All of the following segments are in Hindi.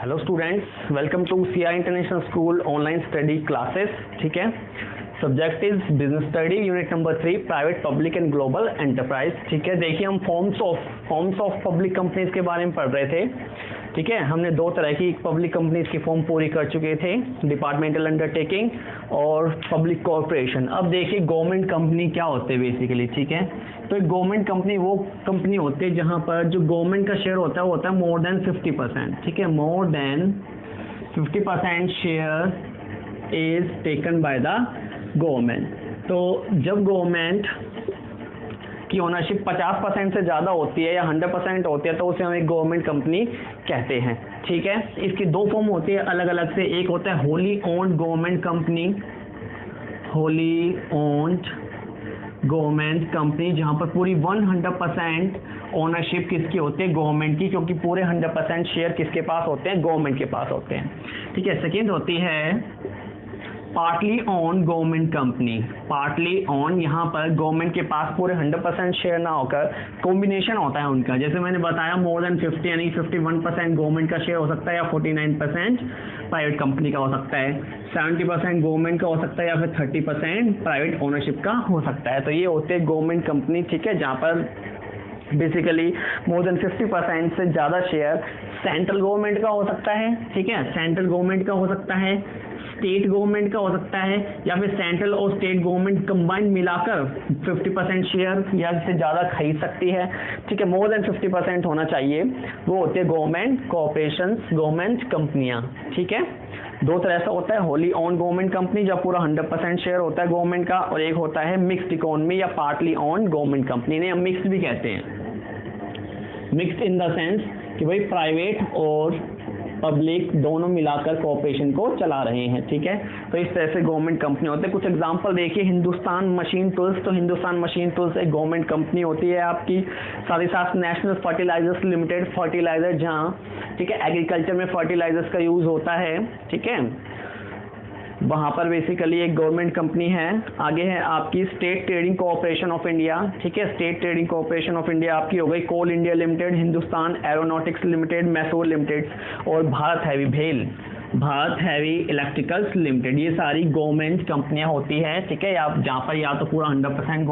Hello students, welcome to CI international school online study classes. ठीक है, subject is business study, unit number 3, private public and global enterprise. ठीक है, देखिए हम फॉर्म्स ऑफ पब्लिक कंपनीज के बारे में पढ़ रहे थे। ठीक है, हमने दो तरह की पब्लिक कंपनीज की फॉर्म पूरी कर चुके थे, डिपार्टमेंटल अंडरटेकिंग और पब्लिक कॉर्पोरेशन। अब देखिए गवर्नमेंट कंपनी क्या होते हैं बेसिकली। ठीक है, तो एक गवर्नमेंट कंपनी वो कंपनी होती है जहां पर जो गवर्नमेंट का शेयर होता है वो होता है मोर देन 50%। ठीक है, more than 50% share is taken by the government. तो जब गवर्नमेंट की ओनरशिप 50% से ज़्यादा होती है या 100% होती है तो उसे हम एक गवर्नमेंट कंपनी कहते हैं। ठीक है, इसकी दो फॉर्म होती है अलग अलग से। एक होता है wholly owned government company, wholly owned government company, जहां पर पूरी 100% ओनरशिप किसकी होती है, गवर्नमेंट की, क्योंकि पूरे 100% शेयर किसके पास होते हैं, गवर्नमेंट के पास होते हैं। ठीक है, सेकेंड होती है partly on government company. Partly on, यहाँ पर गवर्नमेंट के पास पूरे 100% शेयर ना होकर कॉम्बिनेशन होता है उनका। जैसे मैंने बताया मोर देन 50 यानी 51% गवर्नमेंट का शेयर हो सकता है या 49% प्राइवेट कंपनी का हो सकता है, 70% गवर्नमेंट का हो सकता है या फिर 30% प्राइवेट ओनरशिप का हो सकता है। तो ये होते हैं गवर्नमेंट कंपनी। ठीक है, जहाँ पर बेसिकली मोर देन 50% से ज़्यादा शेयर सेंट्रल गवर्नमेंट का हो सकता है। ठीक है, सेंट्रल गवर्नमेंट का हो सकता है, स्टेट गवर्नमेंट का हो सकता है, या फिर सेंट्रल और स्टेट गवर्नमेंट कंबाइंड मिलाकर 50% शेयर या इससे ज़्यादा खरीद सकती है। ठीक है, मोर देन 50% होना चाहिए। वो होते हैं गवर्नमेंट कॉर्पोरेशंस, गवर्नमेंट कंपनियां। ठीक है, दो तरह से होता है, होली ऑन गवर्नमेंट कंपनी जब पूरा 100% शेयर होता है गवर्नमेंट का, और एक होता है मिक्स्ड इकोनॉमी या पार्टली ऑन गवर्नमेंट कंपनी। ने हम मिक्स भी कहते हैं, मिक्स्ड इन द सेंस कि भाई प्राइवेट और पब्लिक दोनों मिलाकर कॉर्पोरेशन को चला रहे हैं। ठीक है, तो इस तरह से गवर्नमेंट कंपनी होते हैं। कुछ एग्जांपल देखिए, हिंदुस्तान मशीन टूल्स, तो हिंदुस्तान मशीन टूल्स एक गवर्नमेंट कंपनी होती है आपकी। साथ ही साथ नेशनल फर्टिलाइजर्स लिमिटेड, फर्टिलाइजर जहाँ, ठीक है, एग्रीकल्चर में फर्टिलाइजर्स का यूज होता है। ठीक है, वहाँ पर बेसिकली एक गवर्नमेंट कंपनी है। आगे है आपकी State Trading Corporation of India. ठीक है, State Trading Corporation of India आपकी हो गई Coal India Limited, Hindustan Aeronautics Limited, Mysore Limited और भारत हैवी भेल, भारत हैवी इलेक्ट्रिकल्स लिमिटेड। ये सारी गवर्नमेंट कंपनियां होती हैं। ठीक है, आप जहाँ पर या तो पूरा 100%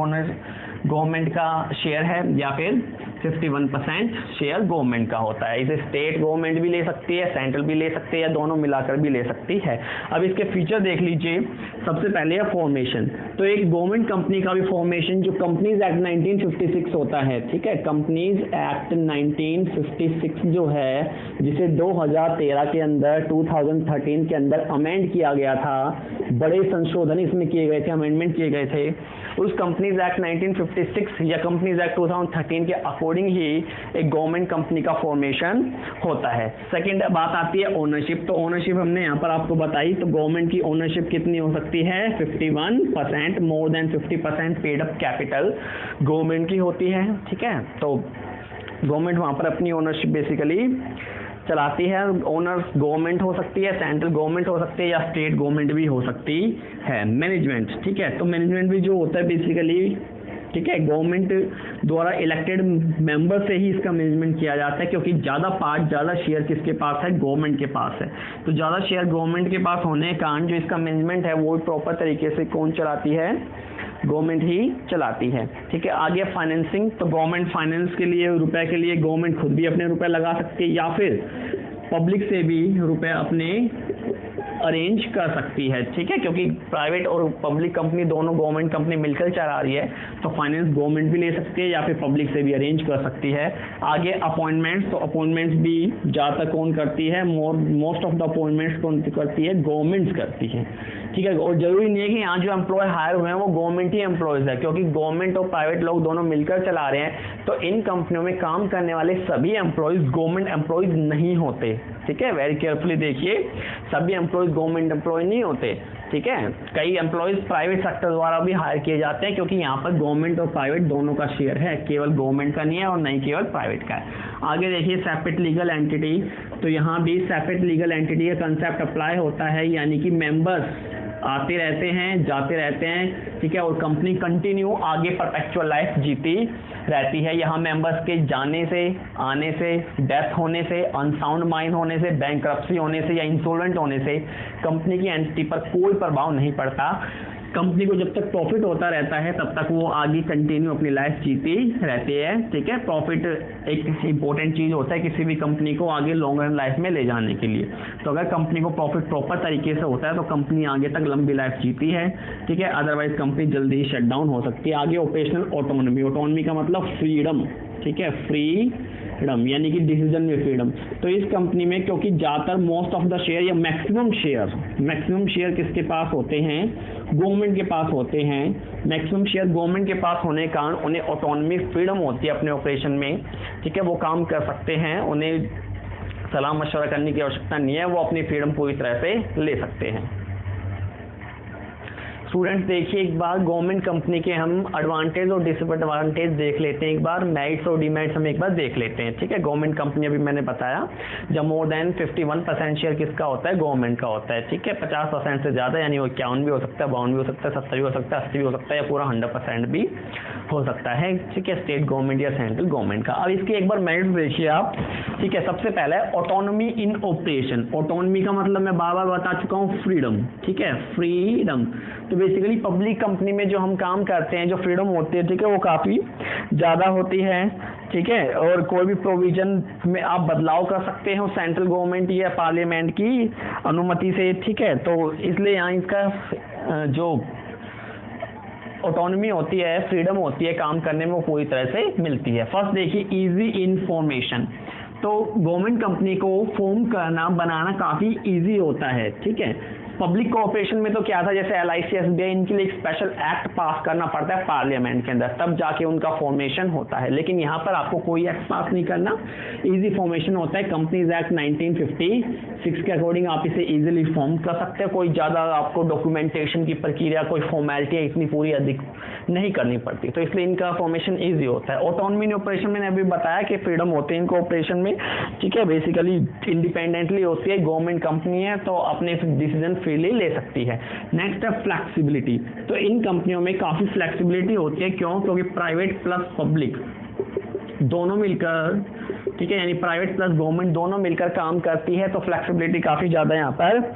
गवर्नमेंट का शेयर है या फिर 51% शेयर गवर्नमेंट का होता है। इसे स्टेट गवर्नमेंट भी ले सकती है, सेंट्रल भी ले सकती है, या दोनों मिलाकर भी ले सकती है। अब इसके फीचर देख लीजिए। सबसे पहले है फॉर्मेशन। तो एक गवर्नमेंट कंपनी का भी फॉर्मेशन जो कंपनीज एक्ट 1956 होता है। ठीक है, कंपनीज एक्ट 1956 जो है, जिसे 2013 के अंदर 2013 के अंदर अमेंड किया गया था, बड़े संशोधन इसमें किए गए थे, अमेंडमेंट किए गए थे। उस कंपनीज एक्ट 1956 या कंपनीज एक्ट 2013 के अकॉर्डिंग ही एक गवर्नमेंट कंपनी का फॉर्मेशन होता है। सेकंड बात आती है ओनरशिप। तो ओनरशिप हमने यहाँ पर आपको बताई। तो गवर्नमेंट की ओनरशिप कितनी हो सकती है, 51%, more than 50% paid up capital government की होती है। ठीक है, तो गवर्नमेंट वहाँ पर अपनी ओनरशिप बेसिकली चलाती है। ओनर गवर्नमेंट हो सकती है, सेंट्रल गवर्नमेंट हो सकती है, या स्टेट गवर्नमेंट भी हो सकती है। मैनेजमेंट, ठीक है, तो मैनेजमेंट भी जो होता है बेसिकली, ठीक है, गवर्नमेंट द्वारा इलेक्टेड मेंबर से ही इसका मैनेजमेंट किया जाता है, क्योंकि ज़्यादा शेयर किसके पास है, गवर्नमेंट के पास है। तो ज़्यादा शेयर गवर्नमेंट के पास होने के कारण जो इसका मैनेजमेंट है वो प्रॉपर तरीके से कौन चलाती है, गवर्नमेंट ही चलाती है। ठीक है, आगे फाइनेंसिंग। तो गवर्नमेंट फाइनेंस के लिए, रुपए के लिए गवर्नमेंट खुद भी अपने रुपए लगा सकती है, या फिर पब्लिक से भी रुपए अपने अरेंज कर सकती है। ठीक है, क्योंकि प्राइवेट और पब्लिक कंपनी दोनों गवर्नमेंट कंपनी मिलकर चला रही है, तो फाइनेंस गवर्नमेंट भी ले सकती है या फिर पब्लिक से भी अरेंज कर सकती है। आगे अपॉइंटमेंट्स। तो अपॉइंटमेंट्स भी ज़्यादातर कौन करती है, मोस्ट ऑफ द अपॉइंटमेंट्स कौन करती है, गवर्नमेंट्स करती है। ठीक है, और जरूरी नहीं है कि यहाँ जो एम्प्लॉय हायर हुए हैं वो गवर्नमेंट ही एम्प्लॉयज़ है, क्योंकि गवर्नमेंट और प्राइवेट लोग दोनों मिलकर चला रहे हैं। तो इन कंपनियों में काम करने वाले सभी एम्प्लॉयज़ गवर्नमेंट एम्प्लॉयज़ नहीं होते। ठीक है, वेरी केयरफुली देखिए, सभी एम्प्लॉयज़ गवर्नमेंट एम्प्लॉय नहीं होते। ठीक है, कई एम्प्लॉयज़ प्राइवेट सेक्टर द्वारा भी हायर किए जाते हैं, क्योंकि यहाँ पर गवर्नमेंट और प्राइवेट दोनों का शेयर है, केवल गवर्नमेंट का नहीं है और नहीं केवल प्राइवेट का है। आगे देखिए सेपरेट लीगल एंटिटी। तो यहाँ भी सेपरेट लीगल एंटिटी का कंसेप्ट अप्लाई होता है, यानी कि मेंबर्स आते रहते हैं, जाते रहते हैं, ठीक है, और कंपनी कंटिन्यू आगे परपेचुअल लाइफ जीती रहती है। यहाँ मेंबर्स के जाने से, आने से, डेथ होने से, अनसाउंड माइंड होने से, बैंकरप्सी होने से या इंसॉल्वेंट होने से कंपनी की एंटिटी पर कोई प्रभाव नहीं पड़ता। कंपनी को जब तक प्रॉफिट होता रहता है तब तक वो आगे कंटिन्यू अपनी लाइफ जीती रहती है, ठीक है। प्रॉफिट एक इंपॉर्टेंट चीज़ होता है किसी भी कंपनी को आगे लॉन्ग रन लाइफ में ले जाने के लिए। तो अगर कंपनी को प्रॉफिट प्रॉपर तरीके से होता है तो कंपनी आगे तक लंबी लाइफ जीती है, ठीक है। अदरवाइज कंपनी जल्दी ही शट डाउन हो सकती है। आगे ऑपरेशनल ऑटोनॉमी, ऑटोनॉमी का मतलब फ्रीडम, ठीक है, फ्रीडम यानी कि डिसीजन में फ्रीडम। तो इस कंपनी में क्योंकि ज़्यादातर मोस्ट ऑफ द शेयर या मैक्सिमम शेयर किसके पास होते हैं, गवर्नमेंट के पास होते हैं। मैक्सिमम शेयर गवर्नमेंट के पास होने के कारण उन्हें ऑटोनॉमी फ्रीडम होती है अपने ऑपरेशन में, ठीक है। वो काम कर सकते हैं, उन्हें सलाह मशवरा करने की आवश्यकता नहीं है, वो अपनी फ्रीडम पूरी तरह से ले सकते हैं। स्टूडेंट्स देखिए एक बार गवर्नमेंट कंपनी के हम एडवांटेज और डिसएडवांटेज देख लेते हैं, एक बार मेरिट्स और डिमेरिट्स हम एक बार देख लेते हैं, ठीक है। गवर्नमेंट कंपनी अभी मैंने बताया जब मोर देन 51% शेयर किसका होता है, गवर्नमेंट का होता है, ठीक है। 50% से ज़्यादा यानी 51 भी हो सकता है, 52 भी हो सकता है, 70 भी हो सकता है, 80 भी हो सकता है या पूरा 100% भी हो सकता है, ठीक है, स्टेट गवर्नमेंट या सेंट्रल गवर्नमेंट का। अब इसके एक बार मेरिट्स देखिए आप, ठीक है। सबसे पहला है ऑटोनॉमी इन ऑपरेशन। ऑटोनॉमी का मतलब मैं बार बार बता चुका हूँ, फ्रीडम, ठीक है, फ्रीडम। तो बेसिकली पब्लिक कंपनी में जो हम काम करते हैं, जो फ्रीडम होती है, ठीक है, वो काफ़ी ज़्यादा होती है, ठीक है। और कोई भी प्रोविजन में आप बदलाव कर सकते हैं सेंट्रल गवर्नमेंट या पार्लियामेंट की अनुमति से, ठीक है। तो इसलिए यहाँ इसका जो ऑटोनॉमी होती है, फ्रीडम होती है काम करने में, वो पूरी तरह से मिलती है। फर्स्ट देखिए इजी इंफॉर्मेशन। तो गवर्नमेंट कंपनी को फॉर्म करना, बनाना काफ़ी इजी होता है, ठीक है। पब्लिक कोऑपरेशन में तो क्या था, जैसे LIC SBI इनके लिए एक स्पेशल एक्ट पास करना पड़ता है पार्लियामेंट के अंदर, तब जाके उनका फॉर्मेशन होता है। लेकिन यहाँ पर आपको कोई एक्ट पास नहीं करना, इजी फॉर्मेशन होता है। कंपनीज एक्ट 1956 के अकॉर्डिंग आप इसे इजीली फॉर्म कर सकते हैं। कोई ज़्यादा आपको डॉक्यूमेंटेशन की प्रक्रिया, कोई फॉर्मेलिटी इतनी पूरी अधिक नहीं करनी पड़ती, तो इसलिए इनका फॉर्मेशन ईजी होता है। ऑटोनॉमी इन ऑपरेशन मैंने अभी बताया कि फ्रीडम होती है इनको ऑपरेशन में, ठीक है। बेसिकली इंडिपेंडेंटली होती है, गवर्नमेंट कंपनी है तो अपने डिसीजन फ्रीली ले सकती है। नेक्स्ट है फ्लेक्सिबिलिटी। तो इन कंपनियों में काफ़ी फ्लेक्सिबिलिटी होती है, क्यों? क्योंकि प्राइवेट प्लस पब्लिक दोनों मिलकर, ठीक है, यानी प्राइवेट प्लस गवर्नमेंट दोनों मिलकर काम करती है, तो फ्लेक्सिबिलिटी काफ़ी ज़्यादा यहाँ पर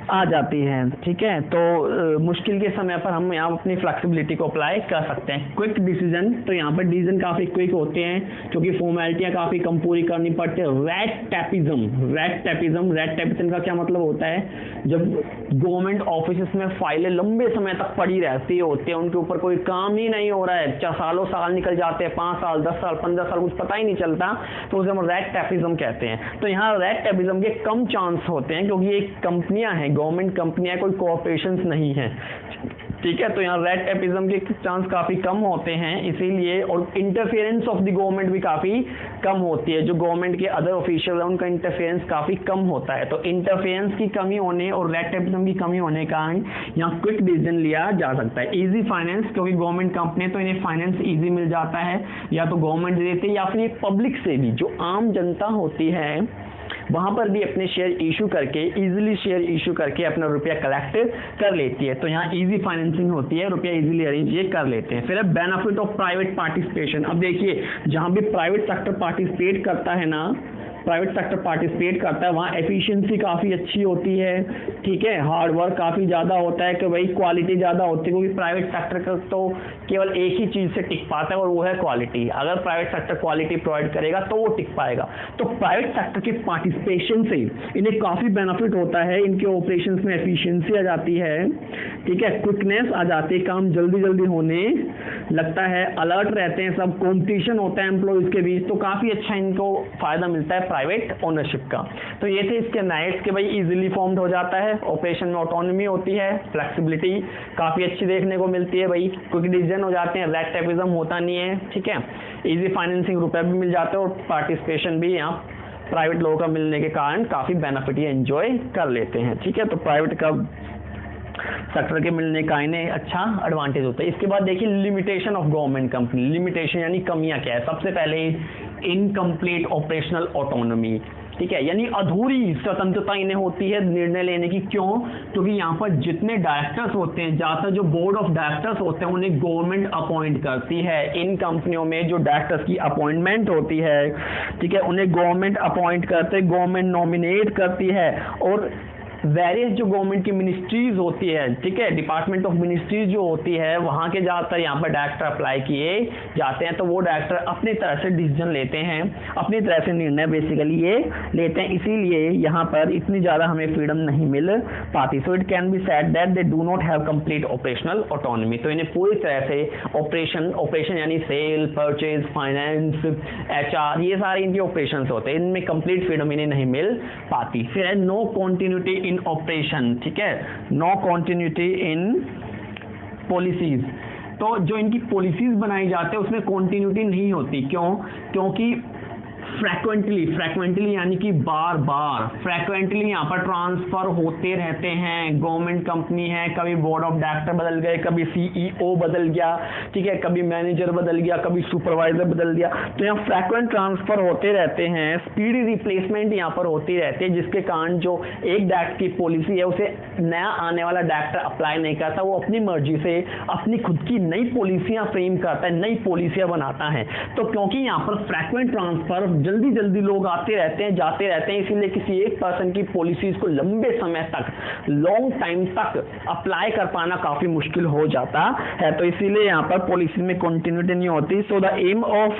आ जाती है, ठीक है। तो मुश्किल के समय पर हम यहाँ अपनी फ्लेक्सिबिलिटी को अप्लाई कर सकते हैं। क्विक डिसीजन, तो यहाँ पर डिसीजन काफ़ी क्विक होते हैं क्योंकि फॉर्मेलिटियाँ काफ़ी कम पूरी करनी पड़ती है। रेट टैपिज्म का क्या मतलब होता है, जब गवर्नमेंट ऑफिस में फाइलें लंबे समय तक पड़ी रहती होती है, उनके ऊपर कोई काम ही नहीं हो रहा है, सालों साल निकल जाते हैं, 5 साल 10 साल 15 साल कुछ पता ही नहीं चलता, तो उसे हम रेट टैपिज्म कहते हैं। तो यहाँ रेट टैपिज्म के कम चांस होते हैं क्योंकि ये कंपनियां हैं, गवर्नमेंट कंपनियां, कोई कोऑपरेशंस नहीं है, ठीक है। तो यहाँ रेट टैपिज्म के चांस काफ़ी कम होते हैं इसीलिए, और इंटरफेरेंस ऑफ द गवर्नमेंट भी काफ़ी कम होती है। जो गवर्नमेंट के अदर ऑफिशियल है उनका इंटरफेरेंस काफ़ी कम होता है। तो इंटरफेरेंस की कमी होने और रेट टैपिज्म की कमी होने का यहाँ क्विक डिसीजन लिया जा सकता है। इजी फाइनेंस, क्योंकि गवर्नमेंट कंपनी है तो इन्हें फाइनेंस इजी मिल जाता है, या तो गवर्नमेंट देती है या फिर पब्लिक से भी, जो आम जनता होती है वहाँ पर भी अपने शेयर इशू करके, इजीली शेयर इशू करके अपना रुपया कलेक्ट कर लेती है। तो यहाँ इजी फाइनेंसिंग होती है, रुपया इजीली अरेंज ये कर लेते हैं। फिर है बेनिफिट ऑफ प्राइवेट पार्टिसिपेशन। अब देखिए जहाँ भी प्राइवेट सेक्टर पार्टिसिपेट करता है ना, वहाँ एफिशिएंसी काफ़ी अच्छी होती है, ठीक है। हार्ड वर्क काफ़ी ज़्यादा होता है कि भाई क्वालिटी ज़्यादा होती है, क्योंकि प्राइवेट सेक्टर का तो केवल एक ही चीज़ से टिक पाता है और वो है क्वालिटी। अगर प्राइवेट सेक्टर क्वालिटी प्रोवाइड करेगा तो वो टिक पाएगा। तो प्राइवेट सेक्टर के पार्टिसिपेशन से इन्हें काफ़ी बेनिफिट होता है, इनके ऑपरेशंस में एफिशिएंसी आ जाती है, ठीक है, क्विकनेस आ जाती है, काम जल्दी होने लगता है, अलर्ट रहते हैं सब, कॉम्पिटिशन होता है एम्प्लॉयज़ के बीच, तो काफ़ी अच्छा इनको फ़ायदा मिलता है प्राइवेट ओनरशिप का। तो ये थे इसके नाइट्स के भाई इजीली फॉर्म्ड हो जाता है, ऑपरेशन में ऑटोनॉमी होती है, फ्लेक्सिबिलिटी काफ़ी अच्छी देखने को मिलती है भाई, क्विक डिसीजन हो जाते हैं, रेट टैपिज्म होता नहीं है, ठीक है, इजी फाइनेंसिंग रुपये भी मिल जाते हैं, और पार्टिसिपेशन भी यहाँ प्राइवेट लोगों का मिलने के कारण काफ़ी बेनिफिट ये एंजॉय कर लेते हैं, ठीक है। तो प्राइवेट का सेक्टर के मिलने का इन्हें अच्छा एडवांटेज होता है। इसके बाद देखिए limitation of government company. Limitation यानी कमियां क्या है। सबसे पहले इनकम्प्लीट ऑपरेशनल ऑटोनॉमी, ठीक है, यानी अधूरी स्वतंत्रता इन्हें होती है निर्णय लेने की। क्यों? क्योंकि यहाँ पर जितने डायरेक्टर्स होते हैं, ज़्यादातर जो बोर्ड ऑफ डायरेक्टर्स होते हैं उन्हें गवर्नमेंट अपॉइंट करती है। इन कंपनियों में जो डायरेक्टर्स की अपॉइंटमेंट होती है, ठीक है, उन्हें गवर्नमेंट अपॉइंट करते, गवर्नमेंट नॉमिनेट करती है। और वेरियस जो गवर्नमेंट की मिनिस्ट्रीज होती है, ठीक है, डिपार्टमेंट ऑफ मिनिस्ट्रीज जो होती है, वहाँ के ज़्यादातर यहाँ पर डायरेक्टर अप्लाई किए जाते हैं। तो वो डायरेक्टर अपनी तरह से डिसीजन लेते हैं, अपनी तरह से निर्णय बेसिकली ये लेते हैं, इसीलिए यहाँ पर इतनी ज़्यादा हमें फ्रीडम नहीं मिल पाती। So it can be said that they do not have complete operational autonomy. तो इन्हें पूरी तरह से ऑपरेशन यानी सेल, परचेज, फाइनेंस, HR, ये सारे इनके ऑपरेशन होते हैं, इनमें कंप्लीट फ्रीडम इन्हें नहीं मिल पाती। फिर है नो कॉन्टिन्यूटी इन ऑपरेशन, ठीक है, नो कॉन्टिन्यूटी इन पॉलिसीज। तो जो इनकी पॉलिसीज बनाई जाती है उसमें कॉन्टिन्यूटी नहीं होती। क्यों? क्योंकि फ्रैक्वेंटली यानी कि बार बार फ्रैक्वेंटली यहाँ पर ट्रांसफर होते रहते हैं। गवर्नमेंट कंपनी है, कभी बोर्ड ऑफ डायरेक्टर बदल गए, कभी CEO बदल गया, ठीक है, कभी मैनेजर बदल गया, कभी सुपरवाइजर बदल गया। तो यहाँ फ्रैक्वेंट ट्रांसफर होते रहते हैं, स्पीडी रिप्लेसमेंट यहाँ पर होती रहती है, जिसके कारण जो एक डायरेक्टर की पॉलिसी है उसे नया आने वाला डायरेक्टर अप्लाई नहीं करता, वो अपनी मर्जी से अपनी खुद की नई पॉलिसियां फ्रेम करता है, नई पॉलिसियां बनाता है। तो क्योंकि यहाँ पर फ्रैक्वेंट ट्रांसफर, जल्दी लोग आते रहते हैं, जाते रहते हैं, इसीलिए किसी एक पर्सन की पॉलिसीज को लंबे समय तक, लॉन्ग टाइम तक अप्लाई कर पाना काफी मुश्किल हो जाता है। तो इसीलिए यहाँ पर पॉलिसी में कंटिन्यूटी नहीं होती। So the aim of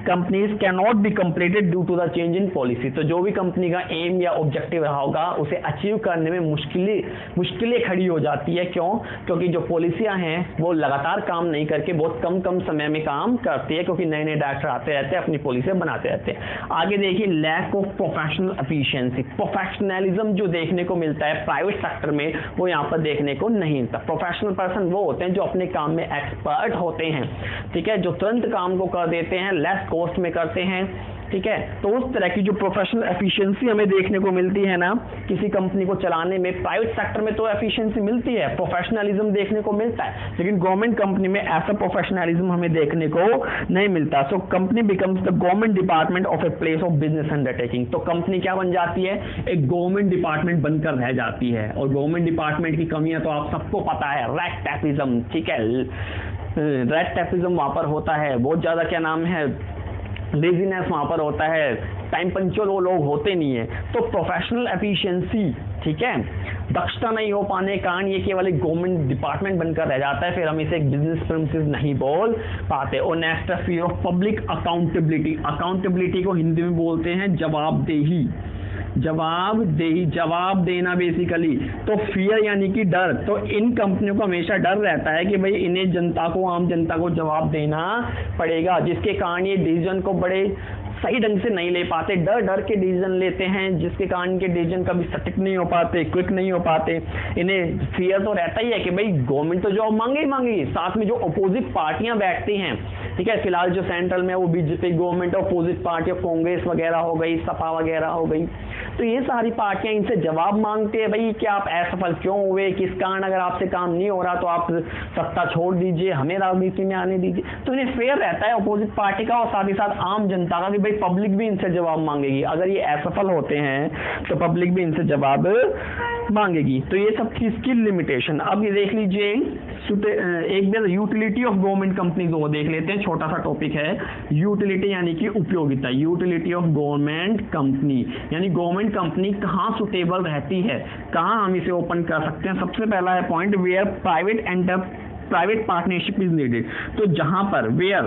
companies can not be completed due to the change in policy. तो जो भी कंपनी का एम या ऑब्जेक्टिव रहा होगा उसे अचीव करने में मुश्किलें खड़ी हो जाती है। क्यों? क्योंकि जो पॉलिसियां हैं वो लगातार काम नहीं करके बहुत कम समय में काम करती है, क्योंकि नए डायरेक्टर आते रहते हैं, अपनी पॉलिसियां बनाते रहते हैं। आगे देखिए lack of professional efficiency. Professionalism जो देखने को मिलता है प्राइवेट सेक्टर में वो यहाँ पर देखने को नहीं मिलता। प्रोफेशनल पर्सन वो होते हैं जो अपने काम में एक्सपर्ट होते हैं, ठीक है, जो तुरंत काम को कर देते हैं, लेस कॉस्ट में करते हैं, ठीक है। तो उस तरह की जो प्रोफेशनल एफिशिएंसी हमें देखने को मिलती है ना किसी कंपनी को चलाने में, प्राइवेट सेक्टर में तो एफिशिएंसी मिलती है, प्रोफेशनलिज्म देखने को मिलता है, लेकिन गवर्नमेंट कंपनी में ऐसा प्रोफेशनलिज्म हमें देखने को नहीं मिलता। So company becomes the government department of a place of business undertaking. तो कंपनी क्या बन जाती है? एक गवर्नमेंट डिपार्टमेंट बनकर रह जाती है। और गवर्नमेंट डिपार्टमेंट की कमियां तो आप सबको पता है, रैट टैपिज्म, ठीक है, रैट टैपिज्म वहां पर होता है, बहुत ज्यादा क्या नाम है, लेजीनेस वहाँ पर होता है, टाइम पंक्चुअल वो लोग होते नहीं है। तो प्रोफेशनल एफिशिएंसी, ठीक है, दक्षता नहीं हो पाने के कारण ये केवल एक गवर्नमेंट डिपार्टमेंट बनकर रह जाता है, फिर हम इसे एक बिजनेस प्रेमिसेस नहीं बोल पाते। और नेक्स्ट है fear of public accountability. Accountability को हिंदी में बोलते हैं जवाबदेही, जवाब देना बेसिकली। तो फियर यानी कि डर। तो इन कंपनियों को हमेशा डर रहता है कि भाई इन्हें जनता को, आम जनता को जवाब देना पड़ेगा, जिसके कारण ये डिसीजन को बड़े सही ढंग से नहीं ले पाते, डर के डिसीजन लेते हैं, जिसके कारण इनके डिसीजन कभी सटीक नहीं हो पाते, क्विक नहीं हो पाते। इन्हें फियर तो रहता ही है कि भाई गवर्नमेंट तो जॉब मांगेगी, साथ में जो अपोजिट पार्टियां बैठती हैं, ठीक है, फिलहाल जो सेंट्रल में वो BJP government, opposite party Congress वगैरह हो गई, सपा वगैरह हो गई, तो ये सारी पार्टियां इनसे जवाब मांगते हैं, भाई कि आप असफल क्यों हुए, किस कारण, अगर आपसे काम नहीं हो रहा तो आप सत्ता छोड़ दीजिए, हमें राजनीति में आने दीजिए। तो इन्हें फेयर रहता है अपोजिट पार्टी का और साथ ही साथ आम जनता का कि भाई पब्लिक भी इनसे जवाब मांगेगी, अगर ये असफल होते हैं तो पब्लिक भी इनसे जवाब मांगेगी। तो ये सब किसकी लिमिटेशन। अब ये देख लीजिए एक बार यूटिलिटी ऑफ गवर्नमेंट कंपनीज वो देख लेते हैं, छोटा सा टॉपिक है यूटिलिटी यानी कि उपयोगिता। यूटिलिटी ऑफ गवर्नमेंट कंपनी यानी गवर्नमेंट कंपनी कहाँ सुटेबल रहती है, कहाँ हम इसे ओपन कर सकते हैं। सबसे पहला है point where private partnership is needed. तो जहां पर वेयर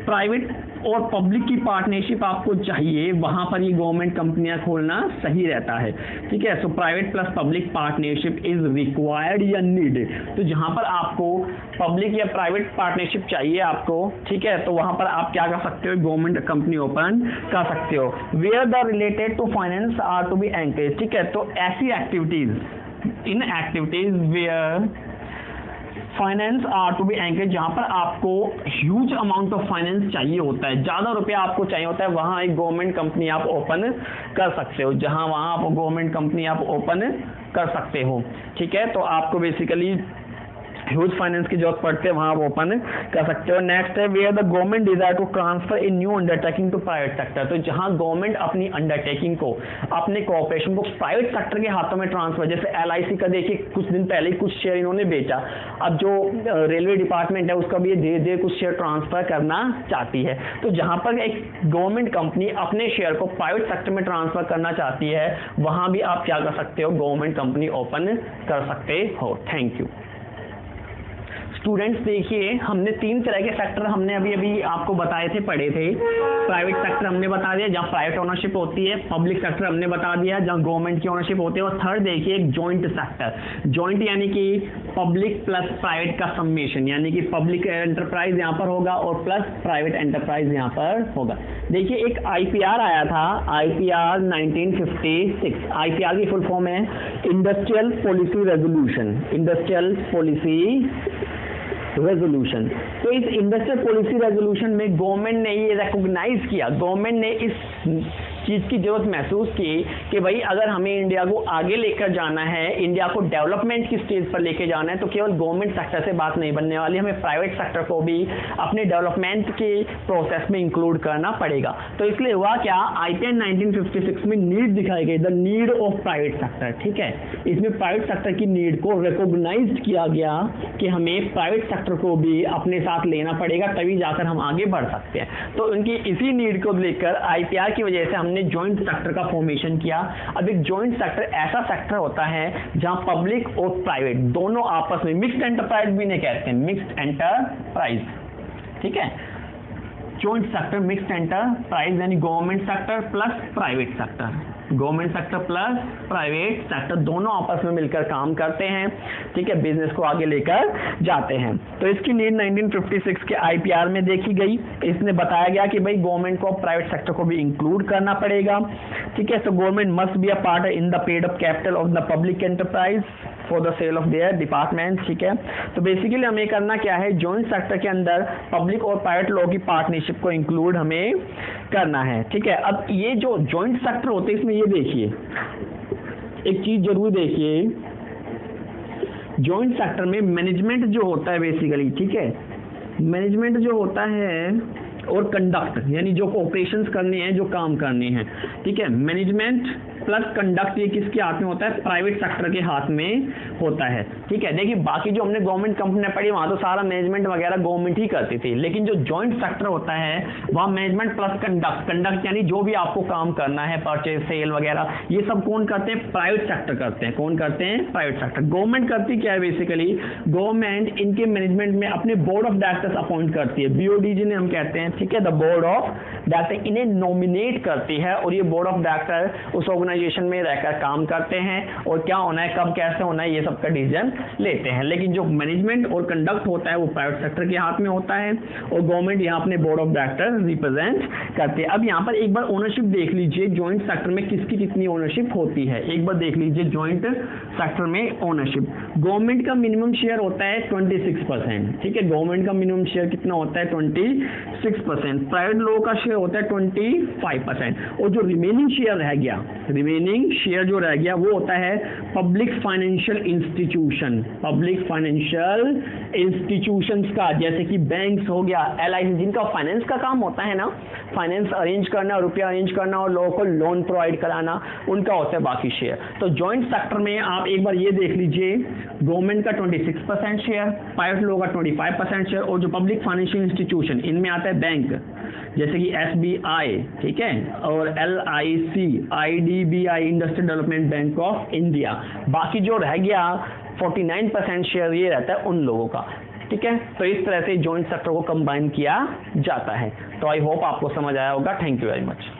प्राइवेट और पब्लिक की पार्टनरशिप आपको चाहिए, वहां पर ये गवर्नमेंट कंपनियां खोलना सही रहता है, ठीक है। So private plus public partnership is required या नीडेड। तो जहां पर आपको पब्लिक या प्राइवेट पार्टनरशिप चाहिए आपको, ठीक है, तो वहां पर आप क्या कर सकते हो, गवर्नमेंट कंपनी ओपन कर सकते हो। Where the related to finance are to be encourage, ठीक है। तो ऐसी activities where finance are to be encourage, जहां पर आपको ह्यूज अमाउंट ऑफ फाइनेंस चाहिए होता है, ज्यादा रुपया आपको चाहिए होता है, वहां एक गवर्नमेंट कंपनी आप ओपन कर सकते हो, वहां आप गवर्नमेंट कंपनी आप ओपन कर सकते हो, ठीक है। तो आपको बेसिकली ह्यूज फाइनेंस की जरूरत पड़ती है वहां आप ओपन कर सकते हो। नेक्स्ट है where the government desire to transfer in new undertaking to private sector, तो जहां गवर्नमेंट अपनी अंडरटेकिंग को, अपने कॉर्पोरेशन को प्राइवेट सेक्टर के हाथों में ट्रांसफर, जैसे LIC का देखिए कुछ दिन पहले कुछ शेयर इन्होंने बेचा, अब जो रेलवे डिपार्टमेंट है उसका भी धीरे धीरे कुछ शेयर ट्रांसफर करना चाहती है। तो जहां पर एक गवर्नमेंट कंपनी अपने शेयर को प्राइवेट सेक्टर में ट्रांसफर करना चाहती है, वहां भी आप क्या कर सकते हो, गवर्नमेंट कंपनी ओपन कर सकते हो। Thank you. स्टूडेंट्स देखिए हमने 3 तरह के सेक्टर हमने अभी आपको बताए थे, पढ़े थे। प्राइवेट सेक्टर हमने बता दिया जहां प्राइवेट ओनरशिप होती है, पब्लिक सेक्टर हमने बता दिया जहां गवर्नमेंट की ओनरशिप होती है, और थर्ड देखिए एक जॉइंट सेक्टर। जॉइंट यानी कि पब्लिक प्लस प्राइवेट का सम्मेशन, यानी कि पब्लिक एंटरप्राइज यहाँ पर होगा और प्लस प्राइवेट एंटरप्राइज यहाँ पर होगा। देखिए एक IPR आया था, IPR 1956। IPR की फुल फॉर्म है industrial policy resolution, industrial policy resolution. तो इस इंडस्ट्रियल पॉलिसी रेजोल्यूशन में गवर्नमेंट ने ये रिकॉग्नाइज किया, गवर्नमेंट ने इस चीज की जरूरत महसूस की कि भाई अगर हमें इंडिया को आगे लेकर जाना है, इंडिया को डेवलपमेंट की स्टेज पर लेके जाना है, तो केवल गवर्नमेंट सेक्टर से बात नहीं बनने वाली, हमें प्राइवेट सेक्टर को भी अपने डेवलपमेंट के प्रोसेस में इंक्लूड करना पड़ेगा। तो इसलिए हुआ क्या, IPR 1956 में नीड दिखाई गई, the need of private sector. ठीक है, इसमें प्राइवेट सेक्टर की नीड को रिकॉग्नाइज किया गया कि हमें प्राइवेट सेक्टर को भी अपने साथ लेना पड़ेगा, तभी जाकर हम आगे बढ़ सकते हैं। तो उनकी इसी नीड को लेकर IPR की वजह से हमने जॉइंट सेक्टर का फॉर्मेशन किया। अब एक जॉइंट सेक्टर ऐसा सेक्टर होता है जहां पब्लिक और प्राइवेट दोनों आपस में, मिक्स्ड एंटरप्राइज भी नहीं कहते हैं, मिक्स्ड एंटरप्राइज। ठीक है, जॉइंट सेक्टर मिक्स्ड एंटरप्राइज यानी government sector plus private sector, government sector plus private sector दोनों आपस में मिलकर काम करते हैं। ठीक है, बिजनेस को आगे लेकर जाते हैं। तो इसकी नीड 1956 के IPR में देखी गई। इसने बताया गया कि भाई गवर्नमेंट को प्राइवेट सेक्टर को भी इंक्लूड करना पड़ेगा। ठीक है, so government must be a part in the paid up capital of the public enterprise for the sale of their department. ठीक है, तो बेसिकली हमें करना क्या है, जॉइंट सेक्टर के अंदर पब्लिक और प्राइवेट लोगों की पार्टनरशिप को इंक्लूड हमें करना है। ठीक है, अब ये जो जॉइंट सेक्टर होते हैं इसमें ये देखिए एक चीज जरूर देखिए, जॉइंट सेक्टर में मैनेजमेंट जो होता है बेसिकली, ठीक है, मैनेजमेंट जो होता है और कंडक्ट यानी जो ऑपरेशंस करने हैं, जो काम करने हैं। ठीक है, मैनेजमेंट प्लस कंडक्ट ये किसके हाथ में होता है, प्राइवेट सेक्टर के हाथ में होता है। ठीक है, देखिए बाकी जो हमने गवर्नमेंट कंपनी पढ़ी वहां तो सारा मैनेजमेंट वगैरह गवर्नमेंट ही करती थी, लेकिन जो जॉइंट सेक्टर होता है वहां मैनेजमेंट प्लस कंडक्ट, कंडक्ट यानी जो भी आपको काम करना है, परचेज सेल वगैरह, ये सब कौन करते हैं, प्राइवेट सेक्टर करते हैं। कौन करते हैं, प्राइवेट सेक्टर। गवर्नमेंट करती क्या है, बेसिकली गवर्नमेंट इनके मैनेजमेंट में अपने बोर्ड ऑफ डायरेक्टर्स अपॉइंट करती है, BOD जिन्हें हम कहते हैं। ठीक है, द बोर्ड ऑफ डायरेक्टर इन्हें नॉमिनेट करती है और ये बोर्ड ऑफ डायरेक्टर उस ऑर्गेनाइजेशन में रहकर काम करते हैं और क्या होना है, कब कैसे होना है, ये सब का डिसीजन लेते हैं। लेकिन जो मैनेजमेंट और कंडक्ट होता है वो प्राइवेट सेक्टर के हाथ में होता है और गवर्नमेंट यहाँ अपने बोर्ड ऑफ डायरेक्टर रिप्रेजेंट करते हैं। अब यहाँ पर एक बार ओनरशिप देख लीजिए, जॉइंट सेक्टर में किसकी कितनी ओनरशिप होती है, एक बार देख लीजिए जॉइंट सेक्टर में ओनरशिप। गवर्नमेंट का मिनिमम शेयर होता है 26%। ठीक है, गवर्नमेंट का मिनिमम शेयर कितना होता है, 26%। प्राइवेट लोगों का शेयर होता है 25%। और जो रिमेनिंग शेयर रह गया, रिमेनिंग शेयर जो रह गया वो होता है public financial institution, public financial institutions का, जैसे कि बैंक्स हो गया, LIC जिनका फाइनेंस का काम होता है ना, फाइनेंस अरेंज करना, रुपया अरेंज करना और लोगों को लोन प्रोवाइड कराना, उनका होता है बाकी शेयर। तो जॉइंट सेक्टर में आप एक बार ये देख लीजिए, गवर्नमेंट का 26% शेयर, प्राइवेट लोगों का 25% शेयर, और जो पब्लिक फाइनेंशियल इंस्टीट्यूशन इनमें आता है बैंक, जैसे कि SBI, ठीक है, और LIC, IDBI, industrial development bank of India. बाकी जो रह गया 49% शेयर ये रहता है उन लोगों का। ठीक है, तो इस तरह से जॉइंट सेक्टर को कंबाइन किया जाता है। तो आई होप आपको समझ आया होगा। Thank you very much.